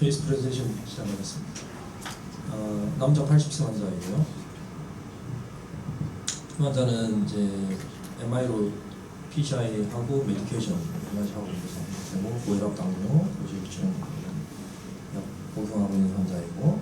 케이스 프레젠테이션 시작하겠습니다. 남자 80세 환자이고요. 이 환자는 이제 MI로 PCI하고 메디케이션 두 가지 하고 있는 고혈압, 당뇨, 고지혈증 복용하고 있는 환자이고,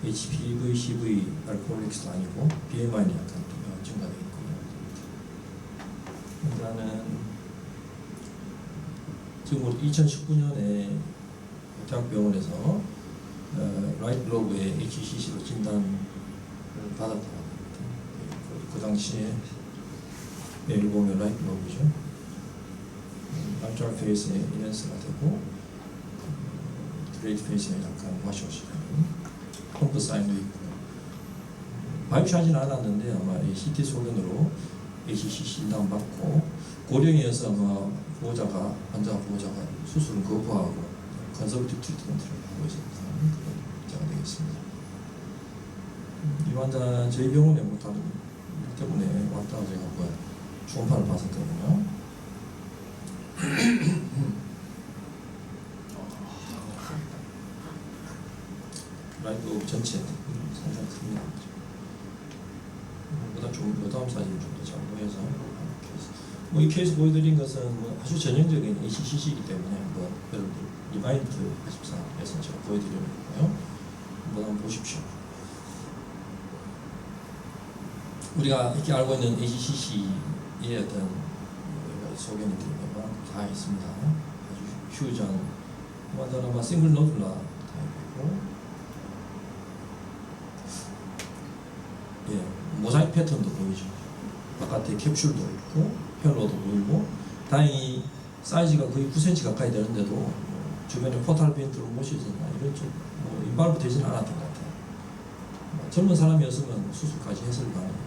HPV, CV, 알코올릭스도 아니고 BMI는 약간 증가되어 있고요. 환자는 지금 2019년에 대학병원에서 라이트 로브의 HCC로 진단을 받았다고 합니다. 그 당시에 메일 보면 라이트 로브죠. 람짤 페이스에 이렌스가 되고 드레이트 페이스에 약간 와시워시가 펌프 사인도 있고, 바이옵시 하지는 않았는데 아마 CT 소견으로 HCC 진단 받고, 고령이어서 아마 환자 보호자가 수술을 거부하고 컨서버티브 트리트먼트를 하고 있었다는 그런 문제가 되겠습니다. 이 환자는 저희 병원에 못하는 일 때문에 왔다가 제가 한번 주원판을 봤었거든요. 라이브 전체 상당히 큽니다. 보다 좀 다음 사진을 좀 더 잘 보여서 이 케이스 보여드린 것은 아주 전형적인 HCC이기 때문에 여러분들 리마인드 84에서 제가 보여드리는 거고요. 한번 보십시오. 우리가 이렇게 알고 있는 HCC의 어떤 소견이 다 있습니다. 아주 휴전, 완전 아마 싱글 노듈라 타입이고, 모자이크 패턴도 보이죠. 바깥에 캡슐도 있고 헬로도 보이고, 다행히 사이즈가 거의 9cm 가까이 되는데도 주변에 포탈 페인트로 못이거나 이런 좀 인발부 되지는 않았던 것 같아요. 젊은 사람이었으면 수술까지 했으면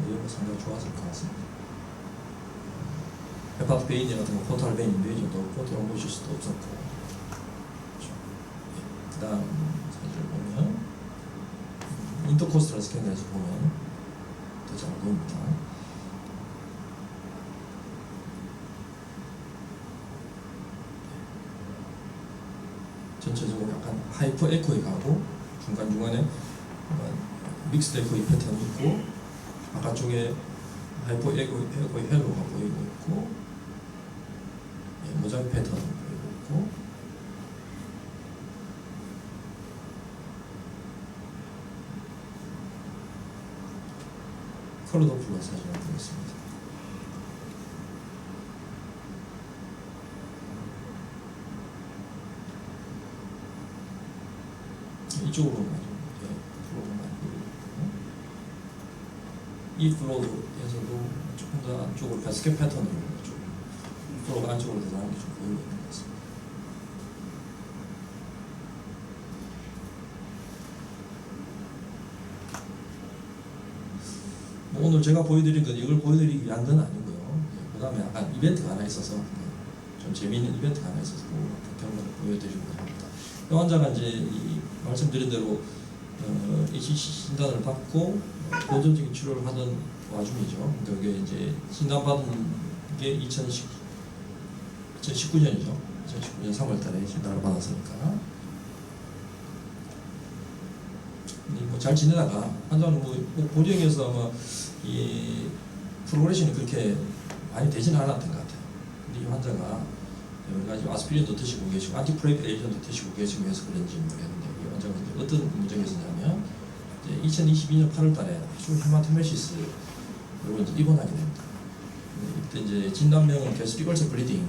이런 거 상당히 좋았을 것 같습니다. 헤파트 베인 같은 거 포탈 베인 인베이전도 없고 트롬보시스도 없었고. 그 다음 사진을 보면 인터코스탈 스캔에서 보면 더 잘 보입니다. 전체적으로 약간 하이퍼 에코에 가고, 중간중간에 믹스드 에코의 패턴이 있고, 바깥쪽에 하이퍼 에코의 헬로가 보이고 있고, 모자이크 패턴이 보이고 있고, 컬러 도플러 사진을 보겠습니다. 이쪽으로 플로우가 많이 보이고, 이 플로우에서도 조금 더 안쪽으로 바스켓 패턴으로 플로우가 안쪽으로 들어가는 게 좀 보이고 있는 것 같습니다. 오늘 제가 보여드린 건 이걸 보여드리기 위한 건 아니고요. 그 다음에 약간 이벤트가 하나 있어서, 좀 재미있는 이벤트가 하나 있어서 결과를 보여드리려고 합니다. 이 환자가 이제 말씀드린 대로 HCC 진단을 받고 보존적인 치료를 하던 와중이죠. 그게 이제 진단받은 게 2019년이죠. 2019년 3월달에 진단을 받았으니까. 잘 지내다가 환자는 고령에서 아마 이 프로그레션이 그렇게 많이 되지는 않았던 것 같아요. 근데 이 환자가 여러 가지 아스피린도 드시고 계시고 안티프레이크 에이전도 드시고 계시고 해서 그런지 모르겠는데, 이 환자가 어떤 문제가 있었냐면 2022년 8월달에 아주 헤마토메시스 이걸 이제 입원하게 됩니다. 이때 이제 진단명은 게스트릭 얼서 블리딩,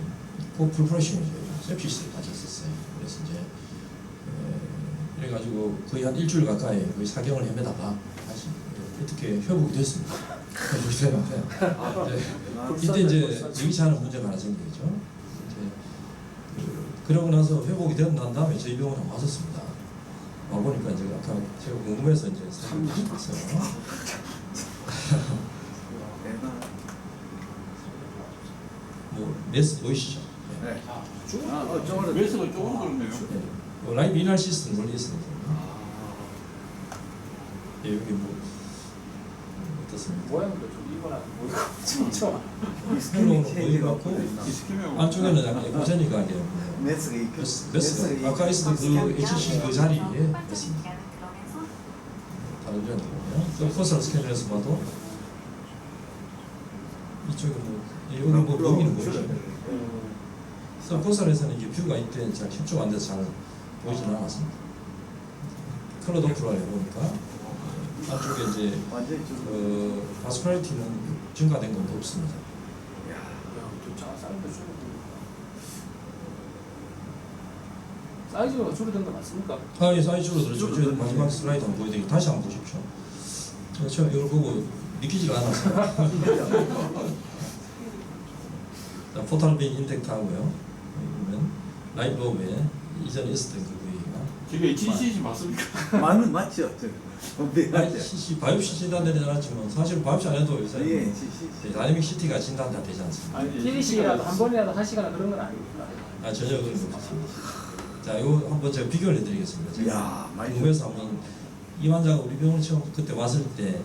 풀프레션이죠. sepsis를 가졌었어요. 그래서 이제 그래가지고 거의 한 일주일 가까이 거의 사경을 헤매다가 다시 어떻게 회복이 됐습니다. 이때 이제 여기치 않은 문제가 하나 생기죠. 그러고 나서 회복이 되고 난 다음에 저희 병원에 왔었습니다. 와보니까 이제 아까 제가 궁금해서 이제 사진을 봤어요. 메스 보이시죠? 네. 메스가 조금 그렇네요. 라이브 이날 시스템 멀리 있습니다. 여기 어떻습니까? 모양도 좀 이거랑 보이고 진짜 헬로우는 보이고 이스키면 안쪽에는 약간 에코제니가 이제 메스가 있고 메스가 아까 있었던 그 HCC 그 자리에 있습니다. 다른 점이 보면 서커스를 스캔해서 봐도 이쪽에 뭐 여기 뭐 여기는 보이죠? 서커스에서는 이제 뷰가 이때 잘 집중 안 돼서 잘 보이지는 않았습니다. 컬러 도프를 해보니까 안쪽에 이제 완전히 좀 바스퀄리티는 증가된 건 없습니다. 사이즈가 줄어든 거 맞습니까? 아, 예, 사이즈 줄어들었죠. 저 마지막 슬라이드 한번 보여드릴게요. 다시 한번 보십시오. 저 이걸 보고 믿기지가 않았어요. 자, 포탈빈 인텍트하고요. 보면 라이브 로브에 이전에 있었던 그 부위가 지금 HCC 맞습니까? 맞죠? CC 바이옵시 진단되지 않았지만 사실 바이옵시 안 해도 요새 예, 다이내믹 CT가 진단 다 되지 않습니까? 아니 TVC라도 한 번이라도 하시거나 그런 건 아닙니까? 아, 전혀 그런 거 없습니다. 자, 이거 한번 제가 비교를 해드리겠습니다. 제가 야, 많이 궁금해서 한번 이 환자가 우리 병원 처음 그때 왔을 때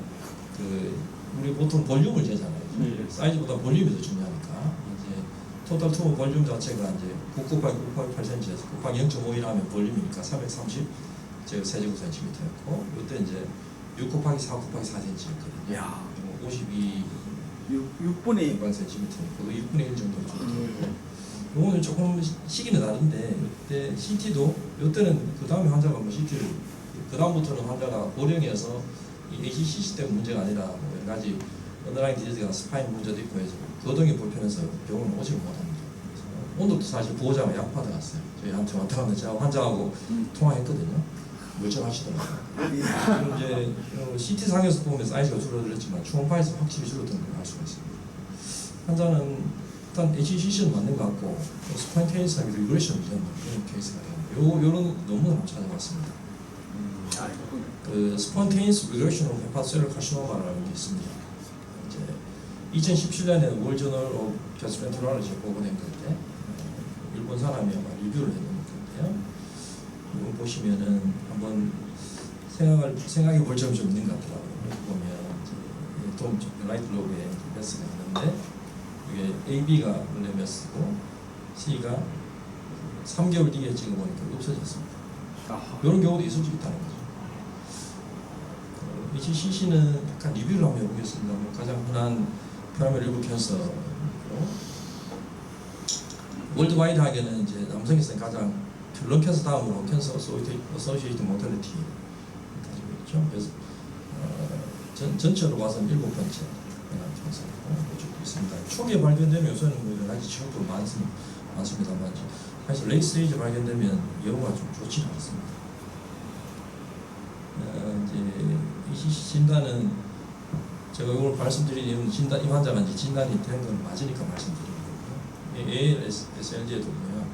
그 우리 보통 볼륨을 재잖아요. 네. 사이즈보다 볼륨이 더 중요하니까 이제 토탈 투어 볼륨 자체가 이제 9 곱하기 9.8cm에서 곱하기 0.5이라면 볼륨이니까 330 세제곱센티미터였고 이때 이제 6 곱하기 4 곱하기 4cm였거든요. 야. 52 6분의 일반 센티미터니까 6분의 1 정도 줄어들고 요거는 조금 시기는 다른데 이때 CT도 이때는 그 다음에 환자가 뭐 CT를 그 다음부터는 환자가 고령이어서 이 HCC 때문에 문제가 아니라 뭐 여러 가지 언더라인 디지즈가 스파인 문제도 있고 해서 거동이 불편해서 병원에 오지를 못합니다. 그래서 오늘도 사실 보호자가 약 받아갔어요. 저희한테 왔다 갔는데 제가 환자하고 통화했거든요. 멀쩡하시더라고요. 그리고 이제 CT 상에서 보면 사이즈가 줄어들었지만 초음파에서 확실히 줄어든 걸 알 수가 있습니다. 환자는 일단 HCC는 맞는 것 같고 스폰테니어스하게 리그레션을 위한 그런 케이스가 돼요. 요런 논문을 찾아봤습니다. 그 스폰테니어스 리그레션으로 헤파토셀룰 카시노마라는 게 있습니다. 이제 2017년에 월 저널 오브 가스트로엔테롤로지에 보고된 건데 일본 사람이 아마 리뷰를 해놓은 건데요. 이거 보시면은 한번 생각해 볼 점이 좀 있는 것 같더라고요. 여기 보면 돔 라이트 로그에 메스가 있는데 이게 AB가 원래 메스고 C가 3개월 뒤에 찍어보니까 없어졌습니다. 이런 경우도 있을 수 있다는 거죠. HCC는 약간 리뷰를 한번 해보겠습니다. 가장 흔한 프라이머리 리버 캔서로 월드와이드하게는 이제 남성에서는 가장 런 캔서 다음으로 캔서 어소시에이트 모탈리티 가지고 있죠. 그래서 전체로 봐서는 7번째 캔서로 가지고 있습니다. 초기에 발견되면 요새는 뭐 여러 가지 치료법이 많습니다만 사실 레이트 스테이지 발견되면 여부가 좀 좋지는 않습니다. 이제 HCC 진단은 제가 이걸 말씀드리는 진단 이 환자가 이제 진단이 된 건 맞으니까 말씀드리는 거고요. ALSLG에 보면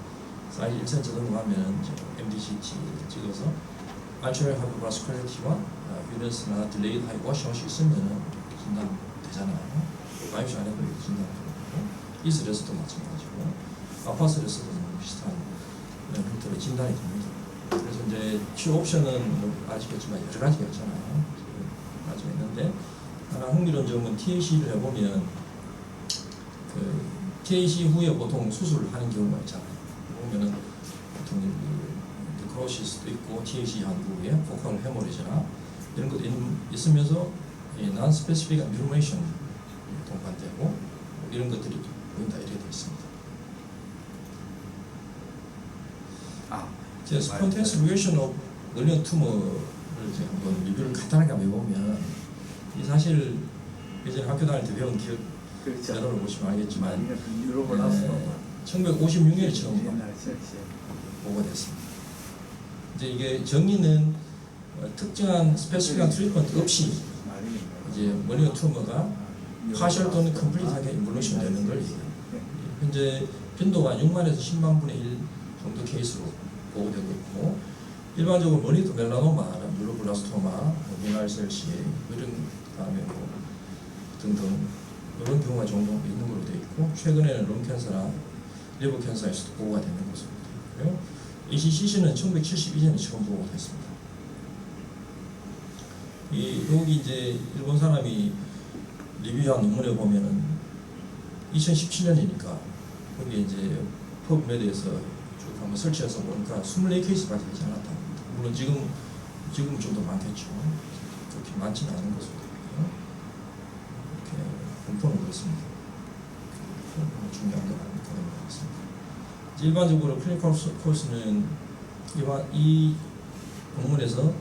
사이즈 1cm 넘어가면 MDCT 찍어서 알츠하이머 하이퍼바스큘리티와 뷰런스나 딜레이드 하이워시워시 있으면 진단 되잖아요. 바이옵시 안 해도 진단 되고 이슬에서도 마찬가지고 아파스에서도 비슷한 형태로 진단이 됩니다. 그래서 이제 치료 옵션은 뭐 아시겠지만 여러 가지가 있잖아요. 가지고 있는데 하나 흥미로운 점은 TAC를 해보면 그 TAC 후에 보통 수술을 하는 경우가 있잖아요. 보면은 보통 네크로시스도 있고 TAC 한 후에 포컬 헤모리지나 이런 것도 있으면서 non specific inflammation 동반되고 이런 것들이 보인다 이렇게 되어 있습니다. 제 스폰테니어스 리그레션 오브 널리언 투머를 이제 한번 리뷰를 간단하게 해보면 이 사실 예전에 학교 다닐 때 배운 기억 자료를 보시면 알겠지만 1956년에 처음 보고됐습니다. 이제 이게 정의는 특정한 스페시픽한 트리트먼트 없이 이제 널리언 투머가 파셜 또는 컴플리트하게 인블루션 되는 걸 현재 빈도가 6만에서 10만 분의 1 정도 케이스로 보고되고 있고 일반적으로 머니토 멜라노마, 뉴로블라스토마, 미날셀시 이런 다음에 뭐 등등 이런 경우가 종종 있는 걸로 되어 있고 최근에는 롱 캔서나 리버 캔서에서도 보고가 되는 것으로 되어 있고요. HCC는 1972년에 처음 보고됐습니다. 여기 이제 일본 사람이 리뷰한 논문에 보면은 2017년이니까 거기에 이제 퍼블메드에서 쭉 한번 설치해서 보니까 24케이스밖에 되지 않았다. 물론 지금 좀 더 많겠죠. 그렇게 많지는 않은 것으로 되고요. 이렇게 공포는 그렇습니다. 중요한 건 아닙니까? 넘어가겠습니다. 일반적으로 클리니컬 코스는 이 논문에서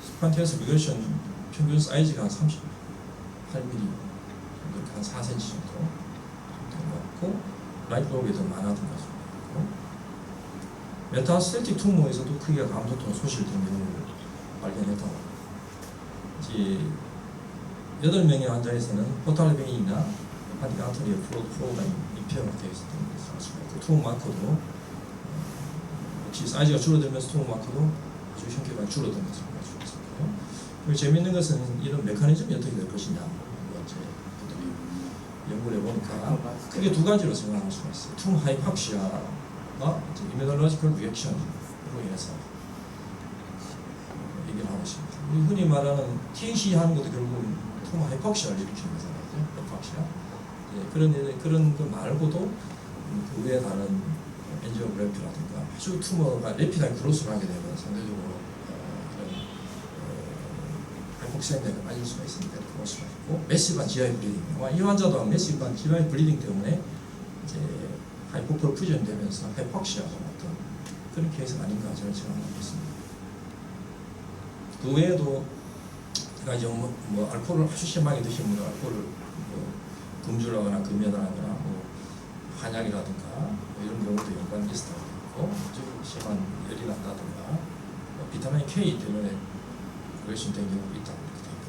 스판티어스 리그레션 평균 사이즈가 한 38mm, 한 4cm 정도 되는 것 같고, 라이트 로그에 더 많았던 것으로 보이고, 메타스테틱 투모에서도 크기가 감소토 소실된 경우를 발견했다고 합니다. 이제 8명의 환자에서는 포탈베인이나 파디아토리아 프로그램 리페어가 되어 있었던 것을 알 수가 있고, 투모 마커도 역시 사이즈가 줄어들면서 투모 마커도 아주 형태가 줄어든 것을 볼 수 있었고요. 그리고 재미있는 것은 이런 메커니즘이 어떻게 될 것이냐, 이제 그들이 연구를 해보니까 크게 두 가지로 생각할 수가 있어요. 투모 하이팍시아가 이뮤놀로지컬 리액션으로 인해서 얘기를 하고 있습니다. 우리 흔히 말하는 TAC 하는 것도 결국은 투모 하이팍시아를 일으키는 거잖아요. 하이팍시아. 그런 거 말고도 그 외에 다른 엔지오그래피라든가 아주 투머가 레피드하게 그로스를 하게 되면 상대적으로 이런 하이폭시아에 빠질 수가 있으니까 그럴 수가 있고, 매시브한 GI 블리딩. 이 환자도 매시브한 GI 블리딩 때문에 이제 하이포퍼fusion 되면서 하이폭시아가 어떤 그런 케이스가 아닌가 저는 생각하고 있습니다. 그 외에도 제가 이제 뭐 알코올을 아주 심하게 드시는 분들 알코올을 뭐 금주를 하거나 금연을 하거나 뭐 한약이라든가 뭐 이런 경우도 연관이 있었다고 했고, 아주 심한 열이 난다든가 뭐 비타민 K 때문에 그레이션 된 경우도 있다고 이렇게 됩니다.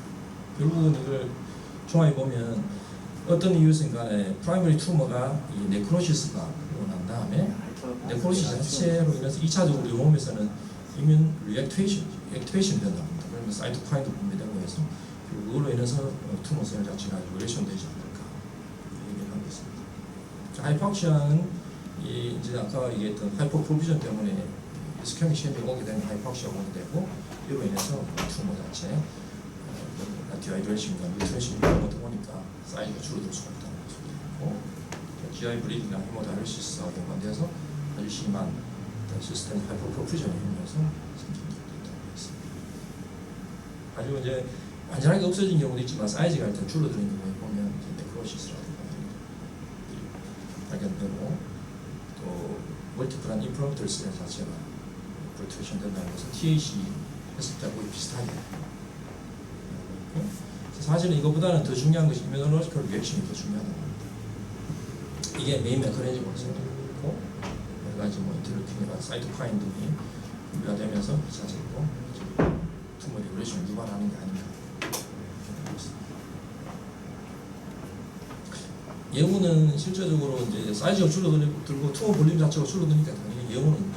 결국은 이걸 종합해 보면 어떤 이유에서 간에 프라이머리 투머가 이 네크로시스가 일어난 다음에 네크로시스 자체로 인해서 2차적으로 이 몸에서는 이뮨 액티베이션 된답니다. 그러면 사이토카인도 분비되고 해서 그걸로 인해서 투머 셀 자체가 레이션 되지 않을까 얘기를 하고 있습니다. 하이팍시아는 이제 아까 얘기했던 하이퍼프로비전 때문에 스캔 시험이 오게 되면 하이팍시아가 오게 되고, 이로 인해서 투머 자체 디하이드레이션과 뉴트레이션이 이런 것도 보니까 사이즈가 줄어들 수가 있다는 것을 보고, GI 블리딩이나 헤모다이리시스와 연관돼서 아주 심한 시스템 하이퍼프로비전이 일어나서 생기는 경우도 있다고 했습니다. 아주 이제 완전하게 없어진 경우도 있지만 사이즈가 일단 줄어드는 경우에 보면 이제 네크로시스라든가 발견되고, 또 멀티플한 인프로미터리 셀 자체가 프로텍션 된다는 것은 TAC 했을 때하고 거의 비슷하게. 사실은 이것보다는 더 중요한 것이 이뮤놀로지컬 리액션이 더 중요하다고 합니다. 이게 메인 메커니즘으로 생각되고, 여러 가지 뭐 인터루킨이나 사이토카인 등이 분비가 되면서 2차적으로 투머 리그레이션을 유발하는 게 아닌가. 예후는 실제적으로 이제 사이즈가 줄어들고 투머 볼륨 자체가 줄어드니까 당연히 예후는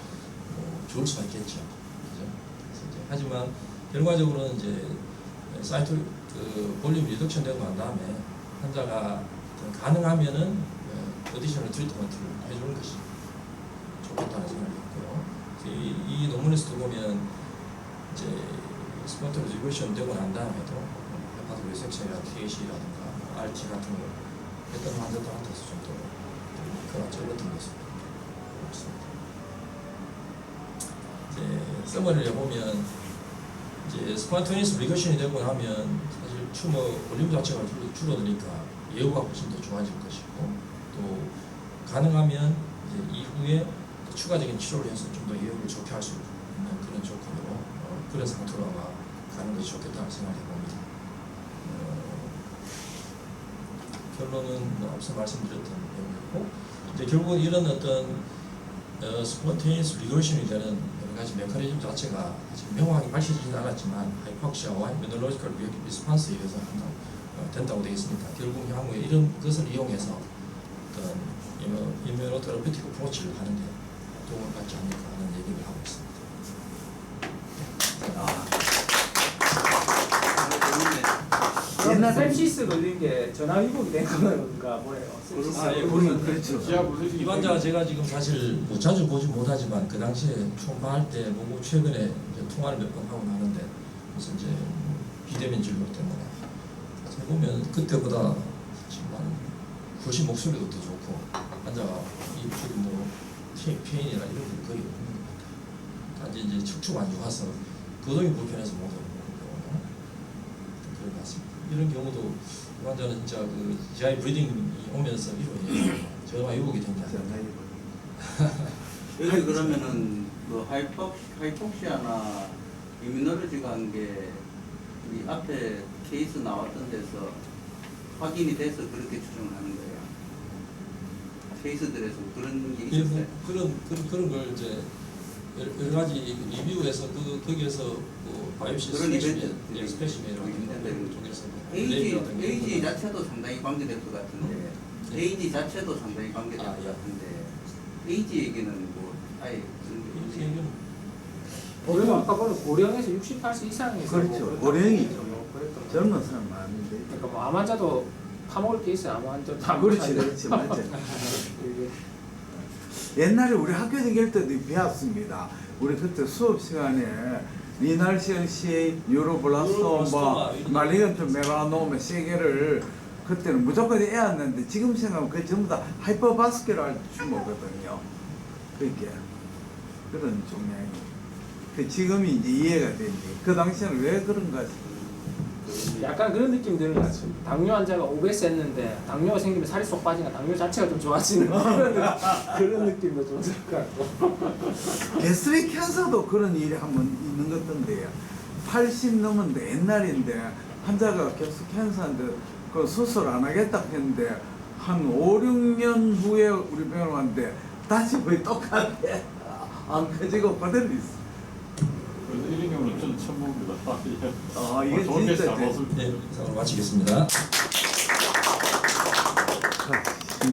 좋을 수가 있겠죠. 그죠? 이제 하지만 결과적으로는 이제 볼륨 리덕션 되고 난 다음에 환자가 가능하면은 어디셔널 트리트먼트를 해주는 것이 좋겠다는 생각이 있고요. 이 논문에서도 보면 이제 스폰터 리그레이션 되고 난 다음에도 헤파토 리섹션이나 TAC라든가 RT 같은 거 했던 환자들한테서 좀 더 그런 적었던 것으로 보입니다. 이제 서머리를 해보면 이제 스폰테니스 리그레이션이 되고 나면 사실 튜머 볼륨 자체가 줄어드니까 예후가 훨씬 더 좋아질 것이고, 또 가능하면 이제 이후에 추가적인 치료를 해서 좀 더 예후를 좋게 할 수 있는 그런 조건으로 그런 상태로 아마 가는 것이 좋겠다는 생각을 해봅니다. 결론은 앞서 말씀드렸던 내용이고, 이제 결국 이런 어떤 스폰테니스 리그레이션이 되는 여러 가지 메커니즘 자체가 아직 명확하게 밝혀지진 않았지만 하이팍시아와 이뮤놀로지컬 리스폰스에 의해서 된다고 되어 있으니까 결국 향후에 이런 것을 이용해서 어떤 이뮤노테라피틱 어프로치를 하는데 도움을 받지 않을까 하는 얘기를 하고 있습니다. 옛날 셉시스 걸린 게 전화위복이 된 건가 뭐예요? 예, 보면 그렇죠. 지하 무슨 이 환자가 제가 지금 사실 뭐 자주 보지 못하지만 그 당시에 총파할 때 보고 최근에 이제 통화를 몇 번 하고 나는데, 그래서 이제 비대면 진료 때문에 제가 보면 그때보다 지금 훨씬 목소리도 더 좋고 환자가 지금 뭐 페인이나 이런 게 거의 없는 것 같아요. 단지 이제 척추가 안 좋아서 거동이 불편해서 못 오는 경우는 그런 것 같습니다. 이런 경우도 이 환자는 진짜 그 GI 브리딩이 오면서 이루어져서 전화 유복이 된 게 아니에요. 여기 그러면은 그 하이폭시아나 이뮤놀로지가 한 게 우리 앞에 케이스 나왔던 데서 확인이 돼서 그렇게 추정을 하는 거예요. 케이스들에서 그런 게 예, 뭐 있었어요. 그런 걸 이제 여러 가지 리뷰에서 거기에서 뭐 바이오시 그런 스페시멘, 이벤트, 스페시멘이라고 이벤트. 쪽에서 에이지 자체도 상당히 관계될 것 같은데 에이지 자체도 상당히 관계될 아, 것 예. 같은데 에이지 얘기는 뭐 아예 그런 게 이게 없네요. 고령 아까 보면 고령에서 68세 이상에서 그렇죠. 뭐 고령이죠. 그랬던 거. 젊은 사람 많은데. 그러니까 뭐 암 환자도 파먹을 게 있어요. 암 환자 다 그렇지, 그렇지, 맞아. 옛날에 우리 학교 다닐 때도 배웠습니다. 우리 그때 수업 시간에 리날셀시, 뉴로블라스토마, 말리건트 멜라노마 세 개를 그때는 무조건 애웠는데 지금 생각하면 그게 전부 다 하이퍼바스큘라 튜머거든요. 그게 그런 종양이. 그 지금이 이제 이해가 되니 그 당시에는 왜 그런가 싶어요. 약간 그런 느낌 드는 것 같아요. 당뇨 환자가 오베스 했는데 당뇨가 생기면 살이 쏙 빠지니까 당뇨 자체가 좀 좋아지는 그런 느낌도 좀 들 것 같고. 게스트릭 캔서도 그런 일이 한번 있는 것 같던데요. 80 넘었는데 옛날인데 환자가 게스트릭 캔서인데 그 수술 안 하겠다 했는데 한 5, 6년 후에 우리 병원 왔는데 다시 거의 똑같아. 안 커지고 그대로 있어. 이런 경우는 저는 처음 봅니다. 이게 좋은 케이스 진짜 잘 봤습니다. 네, 이상으로 마치겠습니다.